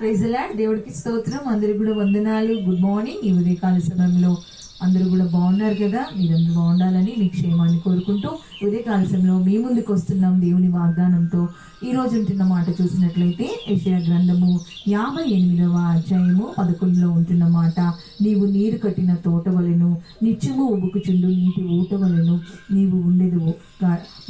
Praise the lord. దేవుడికి స్తోత్రం. అందరికి కూడా వందనాలు. Good morning. ఈ ఉదయకాల సమయంలో అందరూ కూడా బాగున్నారు కదా. మీరందరూ బాగుండాలని మీ క్షేమాన్ని కోరుకుంటూ ఉదయకాల సమయంలో మీ ముందుకు వస్తున్నాం దేవుని వాగ్దానంతో. ఈ రోజు ఉంటున్న మాట చూసినట్లయితే యెషయా గ్రంథము 58వ అధ్యాయము 11లో ఉంటున్న మాట, నీవు నీరు కట్టిన తోట వలెను నిత్యము ఉబుకుచుండు నీటి ఊట వలెను నీవు ఉండేదువు.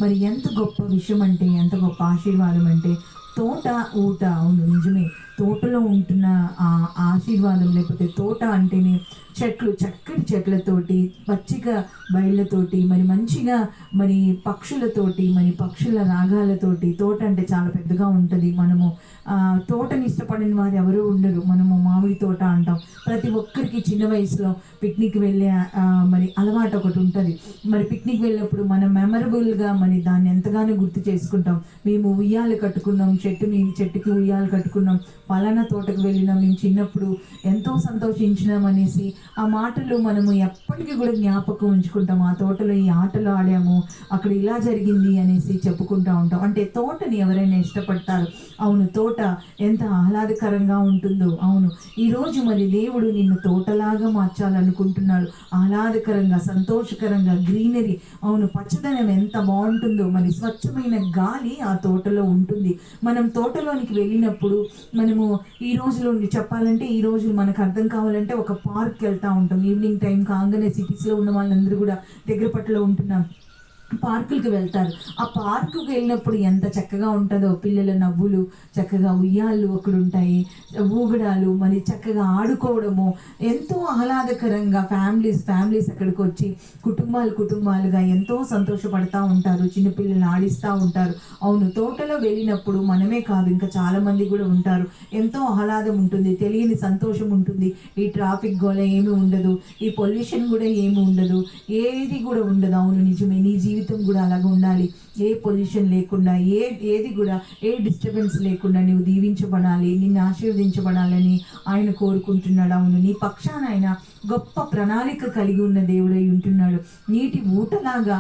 మరి ఎంత గొప్ప విషయం అంటే, ఎంత గొప్ప ఆశీర్వాదం అంటే, తోట ఊట. అవును, నిజమే. తోటలో ఉంటున్న ఆ ఆశీర్వాదం, లేకపోతే తోట అంటేనే చెట్లు, చక్కటి చెట్లతోటి, పచ్చిక బయళ్ళతోటి, మరి మంచిగా మరి పక్షులతోటి, మరి పక్షుల రాగాలతోటి. తోట అంటే చాలా పెద్దగా ఉంటుంది. మనము తోటని ఇష్టపడిన వారు ఎవరు ఉండరు. మనము మామిడి తోట అంటాం. ప్రతి ఒక్కరికి చిన్న వయసులో పిక్నిక్ వెళ్ళే మరి అలవాటు ఒకటి ఉంటుంది. మరి పిక్నిక్ వెళ్ళినప్పుడు మనం మెమరబుల్గా మరి దాన్ని ఎంతగానో గుర్తు చేసుకుంటాం. మేము ఉయ్యాలు కట్టుకున్నాం, చెట్టుకి ఉయ్యాలు కట్టుకున్నాం, పలానా తోటకు వెళ్ళినాం, మేము చిన్నప్పుడు ఎంతో సంతోషించినాం అనేసి ఆ మాటలు మనము ఎప్పటికీ కూడా జ్ఞాపకం ఉంచుకుంటాం. ఆ తోటలో ఈ ఆటలు ఆడాము, అక్కడ ఇలా జరిగింది అనేసి చెప్పుకుంటూ ఉంటాం. అంటే తోటని ఎవరైనా ఇష్టపడతారు. అవును, తోట ఎంత ఆహ్లాదకరంగా ఉంటుందో. అవును, ఈరోజు మరి దేవుడు నిన్ను తోటలాగా మార్చాలనుకుంటున్నాడు. ఆహ్లాదకరంగా, సంతోషకరంగా, గ్రీనరీ. అవును, పచ్చదనం ఎంత బాగుంటుందో. మరి స్వచ్ఛమైన గాలి ఆ తోటలో ఉంటుంది. మనం తోటలోనికి వెళ్ళినప్పుడు మనము ఈ రోజులో చెప్పాలంటే, ఈ రోజు మనకు అర్థం కావాలంటే ఒక పార్క్ వెళ్తూ ఉంటాం. ఈవినింగ్ టైం కాగానే సిటీస్లో ఉన్న వాళ్ళందరూ కూడా దగ్గర పట్టులో ఉంటున్నాం, పార్కులకి వెళ్తారు. ఆ పార్కుకి వెళ్ళినప్పుడు ఎంత చక్కగా ఉంటుందో. పిల్లల నవ్వులు, చక్కగా ఉయ్యాళ్ళు అక్కడ ఉంటాయి, ఊగడాలు, మరి చక్కగా ఆడుకోవడము, ఎంతో ఆహ్లాదకరంగా ఫ్యామిలీస్ అక్కడికి వచ్చి కుటుంబాలుగా ఎంతో సంతోషపడతా ఉంటారు. చిన్నపిల్లలు ఆడిస్తూ ఉంటారు. అవును, తోటలో వెళ్ళినప్పుడు మనమే కాదు, ఇంకా చాలా మంది కూడా ఉంటారు. ఎంతో ఆహ్లాదం ఉంటుంది, తెలియని సంతోషం ఉంటుంది. ఈ ట్రాఫిక్ గోల ఏమి ఉండదు, ఈ పొల్యూషన్ కూడా ఏమి ఉండదు, ఏది కూడా ఉండదు. అవును, నిజమే. నీ జీవితం కూడా అలాగ ఉండాలి. ఏ పొల్యూషన్ లేకుండా, ఏది కూడా ఏ డిస్టర్బెన్స్ లేకుండా నువ్వు దీవించబడాలి, నిన్ను ఆశీర్వదించబడాలని ఆయన కోరుకుంటున్నాడు. అవును, నీ పక్షాన ఆయన గొప్ప ప్రణాళిక కలిగి ఉన్న దేవుడై ఉంటున్నాడు. నీటి ఊటలాగా,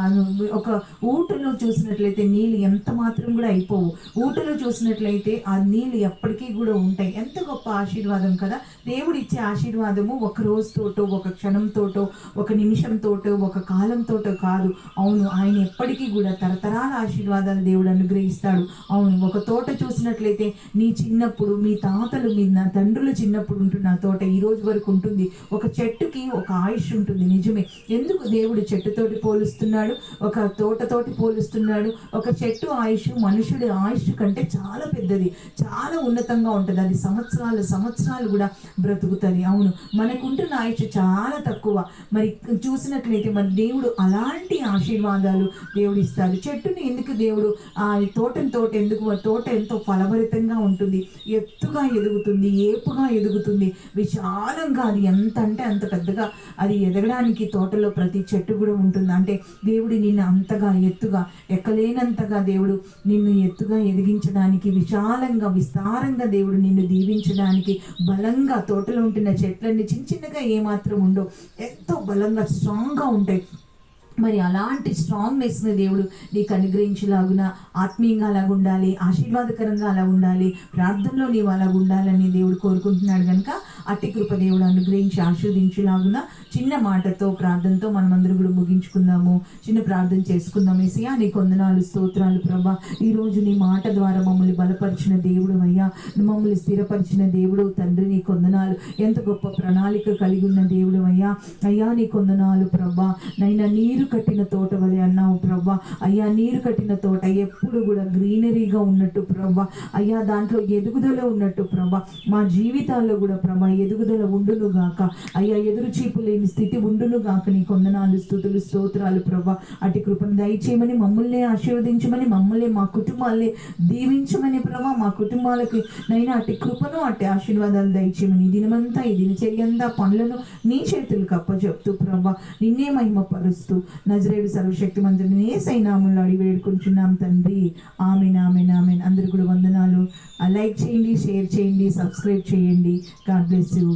ఒక ఊటలో చూసినట్లయితే నీళ్ళు ఎంత మాత్రం కూడా అయిపోవు. ఊటలో చూసినట్లయితే ఆ నీళ్ళు ఎప్పటికీ కూడా ఉంటాయి. ఎంత గొప్ప ఆశీర్వాదం కదా. దేవుడు ఇచ్చే ఆశీర్వాదము ఒక రోజుతోటో, ఒక క్షణంతోటో, ఒక నిమిషంతోటో, ఒక కాలంతోటో కాదు. అవును, ఆయన ఎప్పటికీ కూడా తరతరాల ఆశీర్వాదాలు దేవుడు అనుగ్రహిస్తాడు. అవును, ఒక తోట చూసినట్లయితే నీ చిన్నప్పుడు, మీ తాతలు, మీ తండ్రులు చిన్నప్పుడు ఉంటున్న తోట ఈ రోజు వరకు ఉంటుంది. ఒక చెట్టుకి ఒక ఆయుష్ ఉంటుంది. నిజమే. ఎందుకు దేవుడు చెట్టుతోటి పోలుస్తున్నాడు, ఒక తోటతోటి పోలుస్తున్నాడు? ఒక చెట్టు ఆయుష్ మనుషుడి ఆయుష్ కంటే చాలా పెద్దది, చాలా ఉన్నతంగా ఉంటుంది. అది సంవత్సరాలు కూడా బ్రతుకుతుంది. అవును, మనకుంటున్న ఆయుష్ చాలా తక్కువ. మరి చూసినట్లయితే మరి దేవుడు అలాంటి ఆశీర్వాదాలు దేవుడు ఇస్తాడు. చెట్టుని ఎందుకు దేవుడు తోట ఎందుకు, తోట ఎంతో ఫలభరితంగా ఉంటుంది, ఎత్తుగా ఎదుగుతుంది, ఏపుగా ఎదుగుతుంది, విశాలంగా. అది ఎంత అంటే అంత పెద్దగా అది ఎదగడానికి తోటలో ప్రతి చెట్టు కూడా ఉంటుంది. అంటే దేవుడు నిన్ను అంతగా ఎత్తుగా, ఎక్కలేనంతగా దేవుడు నిన్ను ఎత్తుగా ఎదిగించడానికి, విశాలంగా విస్తారంగా దేవుడు నిన్ను దీవించడానికి, బలంగా తోటలో ఉంటున్న చెట్లన్నీ చిన్నగా ఏమాత్రం ఉండవు, ఎంతో బలంగా స్ట్రాంగ్గా ఉంటాయి. మరి అలాంటి స్ట్రాంగ్నెస్ని దేవుడు నీకు అనుగ్రహించేలాగున, ఆత్మీయంగా అలాగ ఉండాలి, ఆశీర్వాదకరంగా అలా ఉండాలి, ప్రార్థనలో నీవు అలాగ ఉండాలని దేవుడు కోరుకుంటున్నాడు. కనుక అట్టి కృప దేవుడు అనుగ్రహించి ఆశీర్వదించేలాగున చిన్న మాటతో, ప్రార్థనతో మనమందరూ కూడా ముగించుకుందాము. చిన్న ప్రార్థన చేసుకుందాం. యేసయ్యా, నీకు వందనాలు, స్తోత్రాలు ప్రభా. ఈరోజు నీ మాట ద్వారా మమ్మల్ని బలపరిచిన దేవుడు అయ్యా, మమ్మల్ని స్థిరపరిచిన దేవుడు తండ్రి, నీకు వందనాలు. ఎంత గొప్ప ప్రణాళిక కలిగి ఉన్న దేవుడు అయ్యా. అయ్యా, నీకు వందనాలు ప్రభా. నైనా నీరు కట్టిన తోట వలె అన్నావు ప్రభా. అయ్యా, నీరు కట్టిన తోట ఎప్పుడు కూడా గ్రీనరీగా ఉన్నట్టు ప్రభా. అయ్యా, దాంట్లో ఎదుగుదల ఉన్నట్టు ప్రభా. మా జీవితాల్లో కూడా ప్రభా ఎదుగుదల ఉండును గాక. అయ్యా, ఎదురు చూపు లేని స్థితి ఉండును గాక. నీ కొందనాలు, స్తుతులు, స్తోత్రాలు ప్రభా. అటు కృపను దయచేయమని, మమ్మల్ని ఆశీర్వదించమని, మమ్మల్ని మా కుటుంబాలే దీవించమని ప్రభా. మా కుటుంబాలకి నైనా అటు కృపను, అటు ఆశీర్వాదాలు దయచేయమని, దినమంతా ఈ దినచర్యంతా పనులను నీ చేతులకు అప్పచెప్తూ ప్రభా నిన్నే మహిమపరుస్తూ నజరేయుడు సర్వశక్తిమంతుడిని యేసయ్య నామములో అడిగి వేడుకుంటున్నాం తండ్రి. ఆమేన్, ఆమేన్, ఆమేన్. అందరూ కూడా వందనాలు. లైక్ చేయండి, షేర్ చేయండి, సబ్స్క్రైబ్ చేయండి. God bless you.